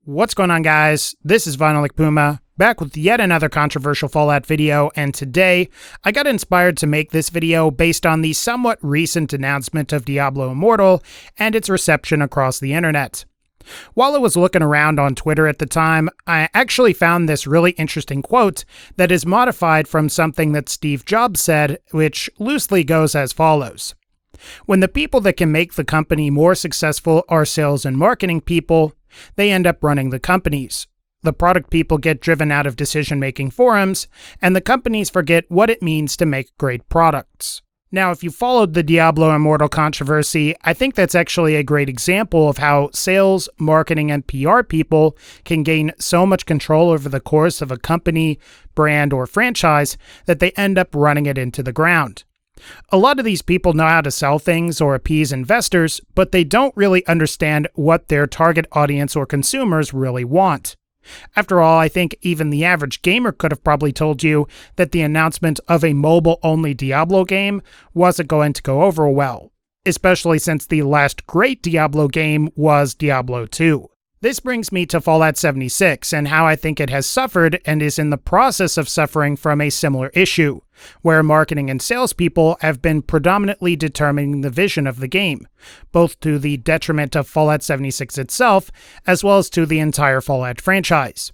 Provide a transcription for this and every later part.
What's going on, guys? This is VinylicPuma, back with yet another controversial Fallout video, and today I got inspired to make this video based on the somewhat recent announcement of Diablo Immortal and its reception across the internet. While I was looking around on Twitter at the time, I actually found this really interesting quote that is modified from something that Steve Jobs said, which loosely goes as follows. When the people that can make the company more successful are sales and marketing people, they end up running the companies. The product people get driven out of decision-making forums, and the companies forget what it means to make great products. Now, if you followed the Diablo Immortal controversy, I think that's actually a great example of how sales, marketing, and PR people can gain so much control over the course of a company, brand, or franchise that they end up running it into the ground. A lot of these people know how to sell things or appease investors, but they don't really understand what their target audience or consumers really want. After all, I think even the average gamer could have probably told you that the announcement of a mobile-only Diablo game wasn't going to go over well, especially since the last great Diablo game was Diablo 2. This brings me to Fallout 76 and how I think it has suffered and is in the process of suffering from a similar issue, where marketing and salespeople have been predominantly determining the vision of the game, both to the detriment of Fallout 76 itself, as well as to the entire Fallout franchise.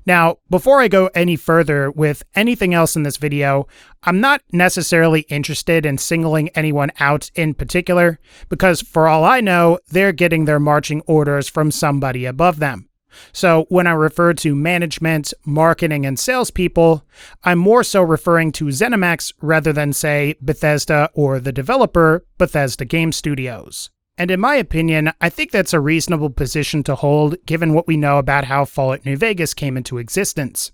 Now, before I go any further with anything else in this video, I'm not necessarily interested in singling anyone out in particular, because for all I know, they're getting their marching orders from somebody above them. So when I refer to management, marketing, and salespeople, I'm more so referring to Zenimax rather than, say, Bethesda or the developer, Bethesda Game Studios. And in my opinion, I think that's a reasonable position to hold given what we know about how Fallout New Vegas came into existence.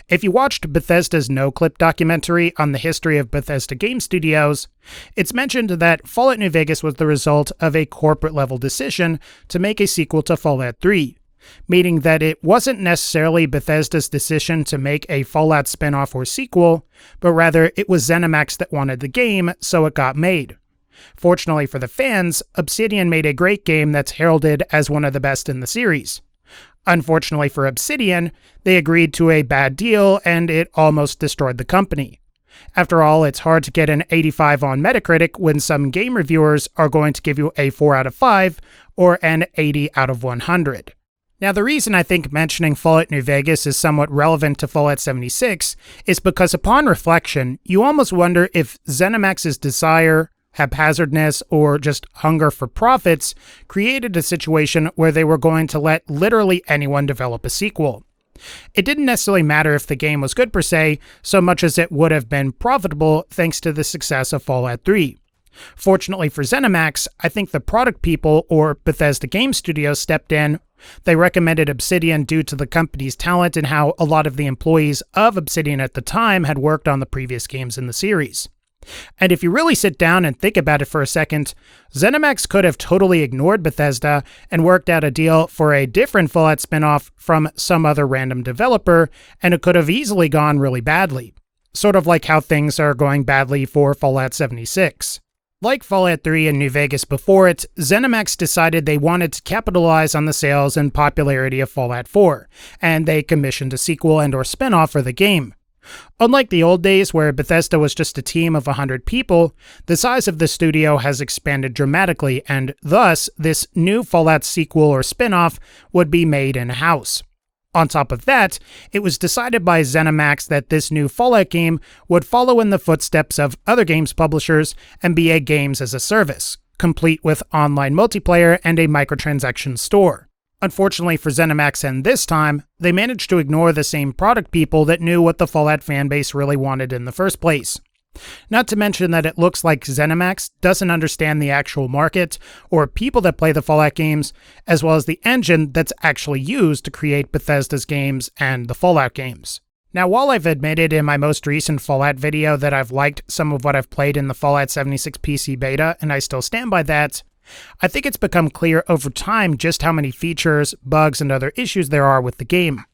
If you watched Bethesda's No-Clip documentary on the history of Bethesda Game Studios, it's mentioned that Fallout New Vegas was the result of a corporate-level decision to make a sequel to Fallout 3, meaning that it wasn't necessarily Bethesda's decision to make a Fallout spin-off or sequel, but rather it was Zenimax that wanted the game, so it got made. Fortunately for the fans, Obsidian made a great game that's heralded as one of the best in the series. Unfortunately for Obsidian, they agreed to a bad deal and it almost destroyed the company. After all, it's hard to get an 85 on Metacritic when some game reviewers are going to give you a 4 out of 5 or an 80 out of 100. Now, the reason I think mentioning Fallout New Vegas is somewhat relevant to Fallout 76 is because upon reflection, you almost wonder if Zenimax's desire, haphazardness, or just hunger for profits created a situation where they were going to let literally anyone develop a sequel. It didn't necessarily matter if the game was good per se, so much as it would have been profitable thanks to the success of Fallout 3. Fortunately for Zenimax, I think the product people or Bethesda Game Studios stepped in. They recommended Obsidian due to the company's talent and how a lot of the employees of Obsidian at the time had worked on the previous games in the series. And if you really sit down and think about it for a second, Zenimax could have totally ignored Bethesda and worked out a deal for a different Fallout spin-off from some other random developer, and it could have easily gone really badly. Sort of like how things are going badly for Fallout 76. Like Fallout 3 and New Vegas before it, Zenimax decided they wanted to capitalize on the sales and popularity of Fallout 4, and they commissioned a sequel and/or spin-off for the game. Unlike the old days where Bethesda was just a team of 100 people, the size of the studio has expanded dramatically, and thus, this new Fallout sequel or spin-off would be made in-house. On top of that, it was decided by Zenimax that this new Fallout game would follow in the footsteps of other games publishers and be a games as a service, complete with online multiplayer and a microtransaction store. Unfortunately for Zenimax and this time, they managed to ignore the same product people that knew what the Fallout fanbase really wanted in the first place. Not to mention that it looks like Zenimax doesn't understand the actual market or people that play the Fallout games, as well as the engine that's actually used to create Bethesda's games and the Fallout games. Now, while I've admitted in my most recent Fallout video that I've liked some of what I've played in the Fallout 76 PC beta, and I still stand by that, I think it's become clear over time just how many features, bugs, and other issues there are with the game.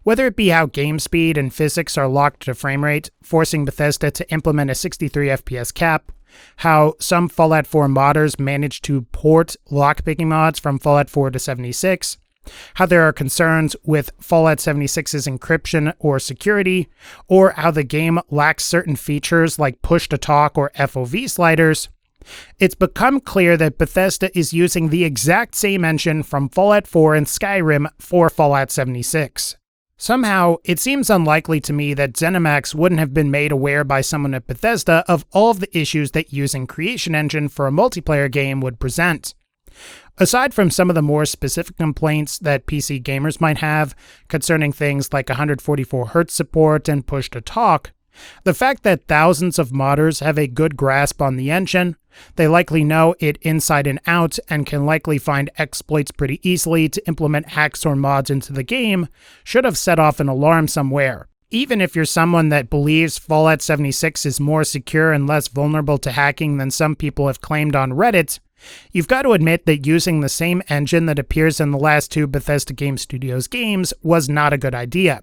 Whether it be how game speed and physics are locked to frame rate, forcing Bethesda to implement a 63 FPS cap, how some Fallout 4 modders managed to port lockpicking mods from Fallout 4 to 76, how there are concerns with Fallout 76's encryption or security, or how the game lacks certain features like push-to-talk or FOV sliders, it's become clear that Bethesda is using the exact same engine from Fallout 4 and Skyrim for Fallout 76. Somehow, it seems unlikely to me that Zenimax wouldn't have been made aware by someone at Bethesda of all of the issues that using Creation Engine for a multiplayer game would present. Aside from some of the more specific complaints that PC gamers might have concerning things like 144Hz support and push-to-talk, the fact that thousands of modders have a good grasp on the engine, they likely know it inside and out and can likely find exploits pretty easily to implement hacks or mods into the game, should have set off an alarm somewhere. Even if you're someone that believes Fallout 76 is more secure and less vulnerable to hacking than some people have claimed on Reddit, you've got to admit that using the same engine that appears in the last two Bethesda Game Studios games was not a good idea.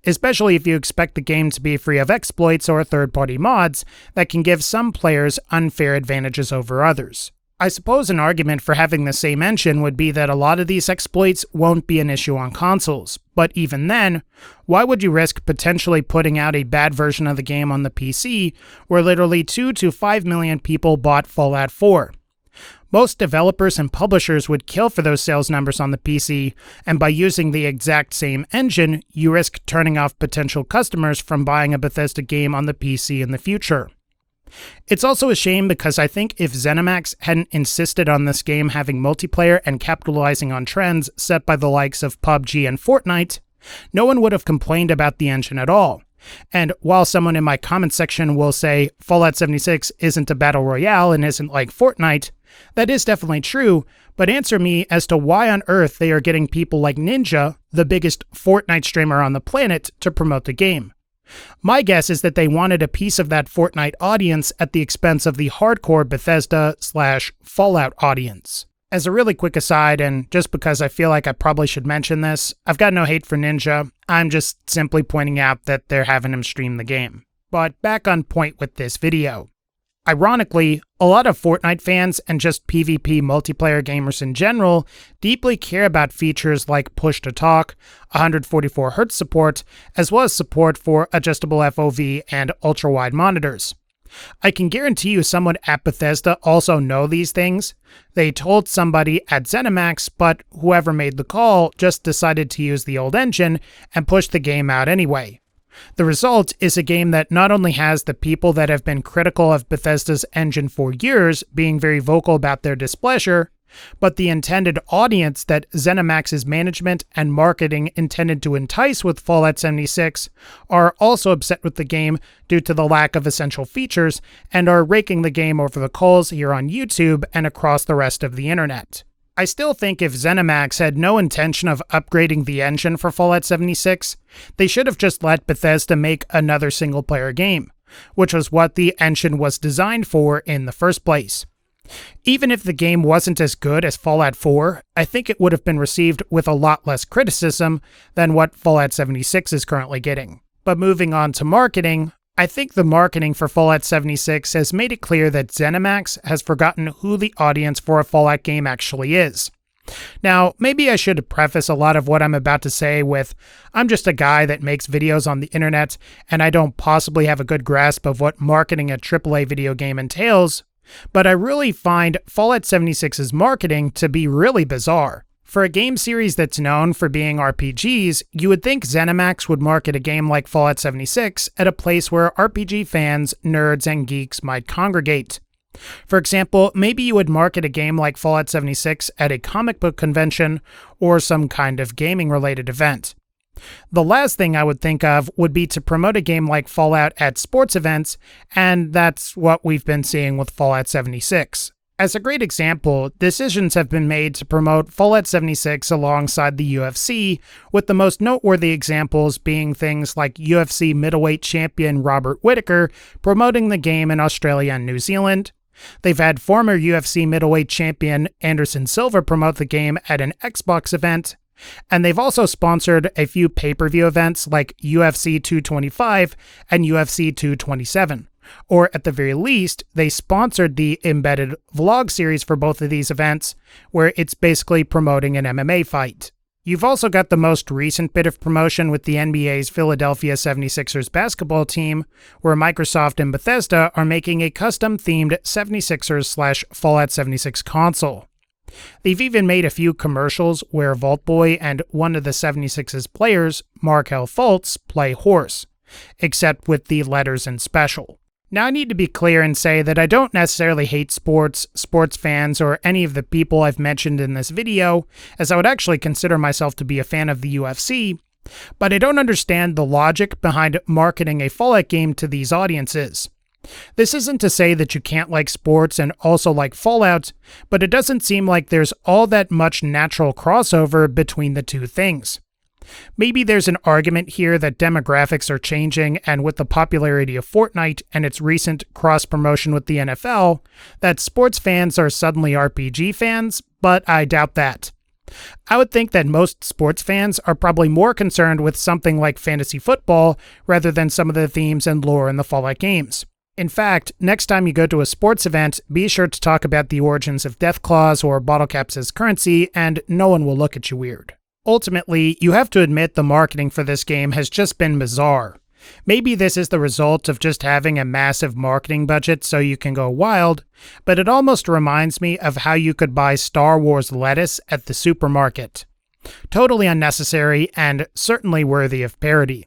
Especially if you expect the game to be free of exploits or third-party mods that can give some players unfair advantages over others. I suppose an argument for having the same engine would be that a lot of these exploits won't be an issue on consoles, but even then, why would you risk potentially putting out a bad version of the game on the PC where literally 2 to 5 million people bought Fallout 4? Most developers and publishers would kill for those sales numbers on the PC, and by using the exact same engine, you risk turning off potential customers from buying a Bethesda game on the PC in the future. It's also a shame because I think if Zenimax hadn't insisted on this game having multiplayer and capitalizing on trends set by the likes of PUBG and Fortnite, no one would have complained about the engine at all. And while someone in my comment section will say Fallout 76 isn't a battle royale and isn't like Fortnite, that is definitely true, but answer me as to why on earth they are getting people like Ninja, the biggest Fortnite streamer on the planet, to promote the game. My guess is that they wanted a piece of that Fortnite audience at the expense of the hardcore Bethesda/Fallout audience. As a really quick aside, and just because I feel like I probably should mention this, I've got no hate for Ninja, I'm just simply pointing out that they're having him stream the game. But back on point with this video. Ironically, a lot of Fortnite fans and just PvP multiplayer gamers in general deeply care about features like push-to-talk, 144Hz support, as well as support for adjustable FOV and ultra-wide monitors. I can guarantee you someone at Bethesda also know these things. They told somebody at Zenimax, but whoever made the call just decided to use the old engine and push the game out anyway. The result is a game that not only has the people that have been critical of Bethesda's engine for years being very vocal about their displeasure, but the intended audience that Zenimax's management and marketing intended to entice with Fallout 76 are also upset with the game due to the lack of essential features and are raking the game over the coals here on YouTube and across the rest of the internet. I still think if Zenimax had no intention of upgrading the engine for Fallout 76, they should have just let Bethesda make another single-player game, which was what the engine was designed for in the first place. Even if the game wasn't as good as Fallout 4, I think it would have been received with a lot less criticism than what Fallout 76 is currently getting. But moving on to marketing, I think the marketing for Fallout 76 has made it clear that Zenimax has forgotten who the audience for a Fallout game actually is. Now, maybe I should preface a lot of what I'm about to say with, I'm just a guy that makes videos on the internet, and I don't possibly have a good grasp of what marketing a AAA video game entails, but I really find Fallout 76's marketing to be really bizarre. For a game series that's known for being RPGs, you would think Zenimax would market a game like Fallout 76 at a place where RPG fans, nerds, and geeks might congregate. For example, maybe you would market a game like Fallout 76 at a comic book convention or some kind of gaming-related event. The last thing I would think of would be to promote a game like Fallout at sports events, and that's what we've been seeing with Fallout 76. As a great example, decisions have been made to promote Fallout 76 alongside the UFC, with the most noteworthy examples being things like UFC middleweight champion Robert Whittaker promoting the game in Australia and New Zealand. They've had former UFC middleweight champion Anderson Silva promote the game at an Xbox event, and they've also sponsored a few pay-per-view events like UFC 225 and UFC 227. Or at the very least, they sponsored the embedded vlog series for both of these events, where it's basically promoting an MMA fight. You've also got the most recent bit of promotion with the NBA's Philadelphia 76ers basketball team, where Microsoft and Bethesda are making a custom-themed 76ers/Fallout 76 console. They've even made a few commercials where Vault Boy and one of the 76's players, Markel Fultz, play horse, except with the letters in special. Now, I need to be clear and say that I don't necessarily hate sports fans, or any of the people I've mentioned in this video, as I would actually consider myself to be a fan of the UFC, but I don't understand the logic behind marketing a Fallout game to these audiences. This isn't to say that you can't like sports and also like Fallout, but it doesn't seem like there's all that much natural crossover between the two things. Maybe there's an argument here that demographics are changing, and with the popularity of Fortnite and its recent cross-promotion with the NFL, that sports fans are suddenly RPG fans, but I doubt that. I would think that most sports fans are probably more concerned with something like fantasy football rather than some of the themes and lore in the Fallout games. In fact, next time you go to a sports event, be sure to talk about the origins of Deathclaws or bottle caps as currency, and no one will look at you weird. Ultimately, you have to admit the marketing for this game has just been bizarre. Maybe this is the result of just having a massive marketing budget so you can go wild, but it almost reminds me of how you could buy Star Wars lettuce at the supermarket. Totally unnecessary and certainly worthy of parody.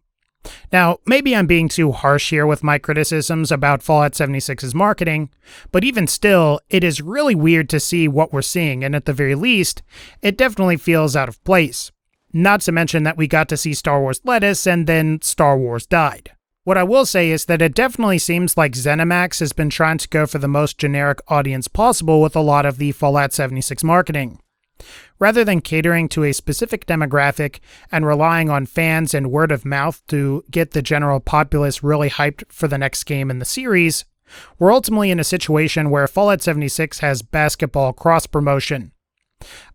Now, maybe I'm being too harsh here with my criticisms about Fallout 76's marketing, but even still, it is really weird to see what we're seeing, and at the very least, it definitely feels out of place. Not to mention that we got to see Star Wars lettuce and then Star Wars died. What I will say is that it definitely seems like Zenimax has been trying to go for the most generic audience possible with a lot of the Fallout 76 marketing. Rather than catering to a specific demographic and relying on fans and word of mouth to get the general populace really hyped for the next game in the series, we're ultimately in a situation where Fallout 76 has basketball cross-promotion.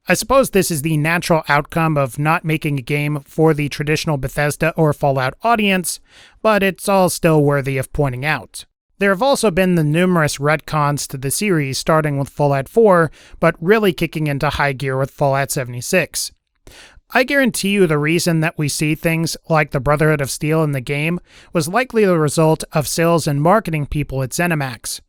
I suppose this is the natural outcome of not making a game for the traditional Bethesda or Fallout audience, but it's all still worthy of pointing out. There have also been the numerous retcons to the series, starting with Fallout 4, but really kicking into high gear with Fallout 76. I guarantee you the reason that we see things like the Brotherhood of Steel in the game was likely the result of sales and marketing people at Zenimax.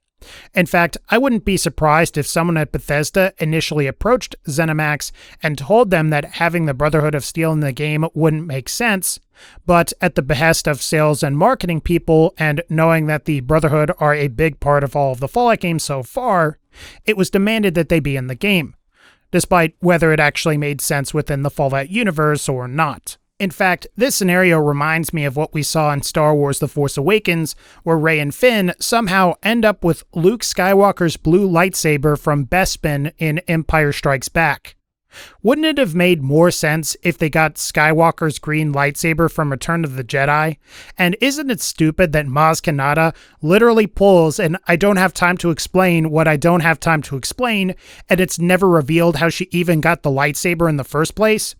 In fact, I wouldn't be surprised if someone at Bethesda initially approached Zenimax and told them that having the Brotherhood of Steel in the game wouldn't make sense, but at the behest of sales and marketing people, and knowing that the Brotherhood are a big part of all of the Fallout games so far, it was demanded that they be in the game, despite whether it actually made sense within the Fallout universe or not. In fact, this scenario reminds me of what we saw in Star Wars The Force Awakens, where Rey and Finn somehow end up with Luke Skywalker's blue lightsaber from Bespin in Empire Strikes Back. Wouldn't it have made more sense if they got Skywalker's green lightsaber from Return of the Jedi? And isn't it stupid that Maz Kanata literally pulls and I don't have time to explain what I don't have time to explain, and it's never revealed how she even got the lightsaber in the first place?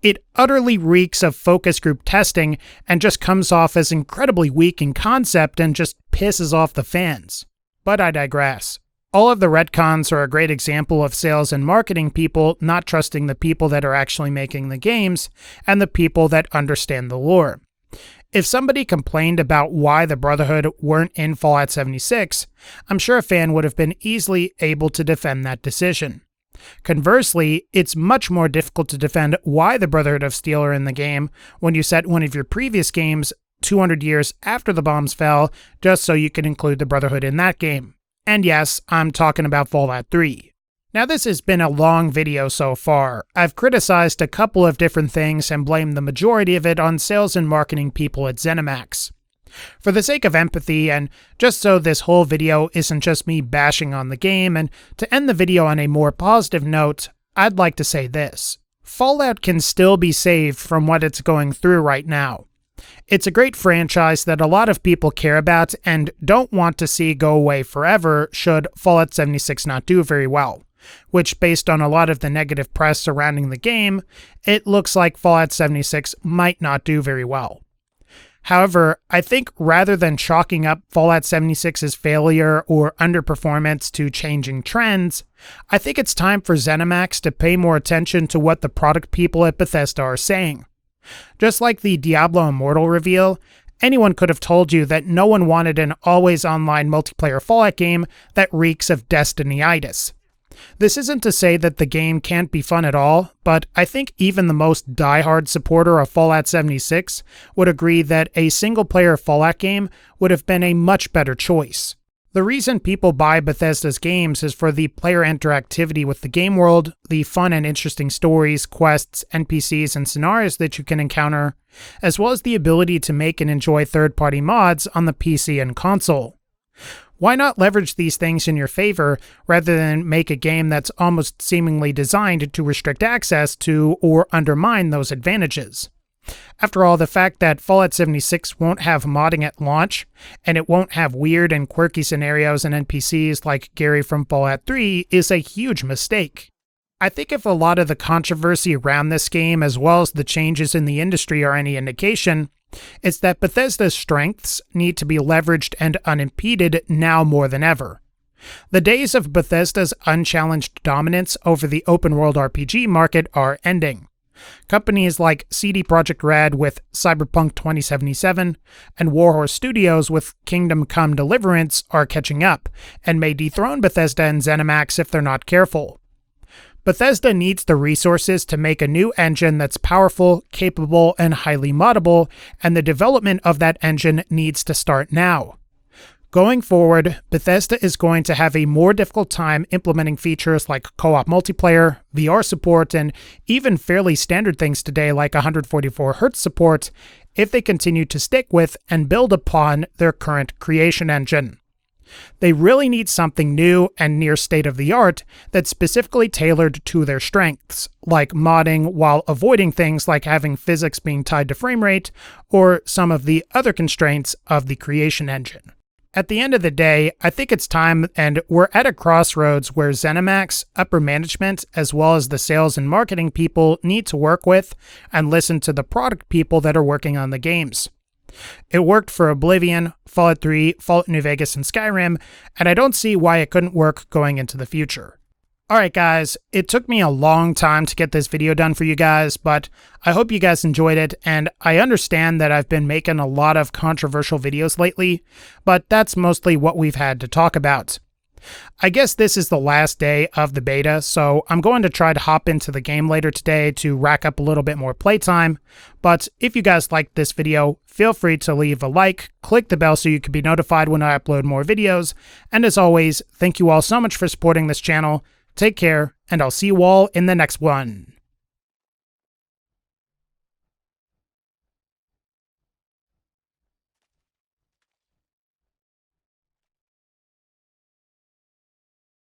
It utterly reeks of focus group testing and just comes off as incredibly weak in concept and just pisses off the fans. But I digress. All of the retcons are a great example of sales and marketing people not trusting the people that are actually making the games and the people that understand the lore. If somebody complained about why the Brotherhood weren't in Fallout 76, I'm sure a fan would have been easily able to defend that decision. Conversely, it's much more difficult to defend why the Brotherhood of Steel are in the game when you set one of your previous games 200 years after the bombs fell just so you can include the Brotherhood in that game. And yes, I'm talking about Fallout 3. Now, this has been a long video so far. I've criticized a couple of different things and blamed the majority of it on sales and marketing people at Zenimax. For the sake of empathy, and just so this whole video isn't just me bashing on the game, and to end the video on a more positive note, I'd like to say this. Fallout can still be saved from what it's going through right now. It's a great franchise that a lot of people care about and don't want to see go away forever should Fallout 76 not do very well, which, based on a lot of the negative press surrounding the game, it looks like Fallout 76 might not do very well. However, I think rather than chalking up Fallout 76's failure or underperformance to changing trends, I think it's time for Zenimax to pay more attention to what the product people at Bethesda are saying. Just like the Diablo Immortal reveal, anyone could have told you that no one wanted an always-online multiplayer Fallout game that reeks of Destiny-itis. This isn't to say that the game can't be fun at all, but I think even the most diehard supporter of Fallout 76 would agree that a single-player Fallout game would have been a much better choice. The reason people buy Bethesda's games is for the player interactivity with the game world, the fun and interesting stories, quests, NPCs, and scenarios that you can encounter, as well as the ability to make and enjoy third-party mods on the PC and console. Why not leverage these things in your favor rather than make a game that's almost seemingly designed to restrict access to or undermine those advantages? After all, the fact that Fallout 76 won't have modding at launch, and it won't have weird and quirky scenarios and NPCs like Gary from Fallout 3 is a huge mistake. I think if a lot of the controversy around this game, as well as the changes in the industry, are any indication, it's that Bethesda's strengths need to be leveraged and unimpeded now more than ever. The days of Bethesda's unchallenged dominance over the open-world RPG market are ending. Companies like CD Projekt Red with Cyberpunk 2077 and Warhorse Studios with Kingdom Come Deliverance are catching up, and may dethrone Bethesda and ZeniMax if they're not careful. Bethesda needs the resources to make a new engine that's powerful, capable, and highly moddable, and the development of that engine needs to start now. Going forward, Bethesda is going to have a more difficult time implementing features like co-op multiplayer, VR support, and even fairly standard things today like 144Hz support if they continue to stick with and build upon their current creation engine. They really need something new and near state-of-the-art that's specifically tailored to their strengths, like modding while avoiding things like having physics being tied to frame rate, or some of the other constraints of the creation engine. At the end of the day, I think it's time, and we're at a crossroads where ZeniMax, upper management, as well as the sales and marketing people need to work with and listen to the product people that are working on the games. It worked for Oblivion, Fallout 3, Fallout New Vegas, and Skyrim, and I don't see why it couldn't work going into the future. Alright guys, it took me a long time to get this video done for you guys, but I hope you guys enjoyed it, and I understand that I've been making a lot of controversial videos lately, but that's mostly what we've had to talk about. I guess this is the last day of the beta, so I'm going to try to hop into the game later today to rack up a little bit more playtime, but if you guys liked this video, feel free to leave a like, click the bell so you can be notified when I upload more videos, and as always, thank you all so much for supporting this channel. Take care, and I'll see you all in the next one.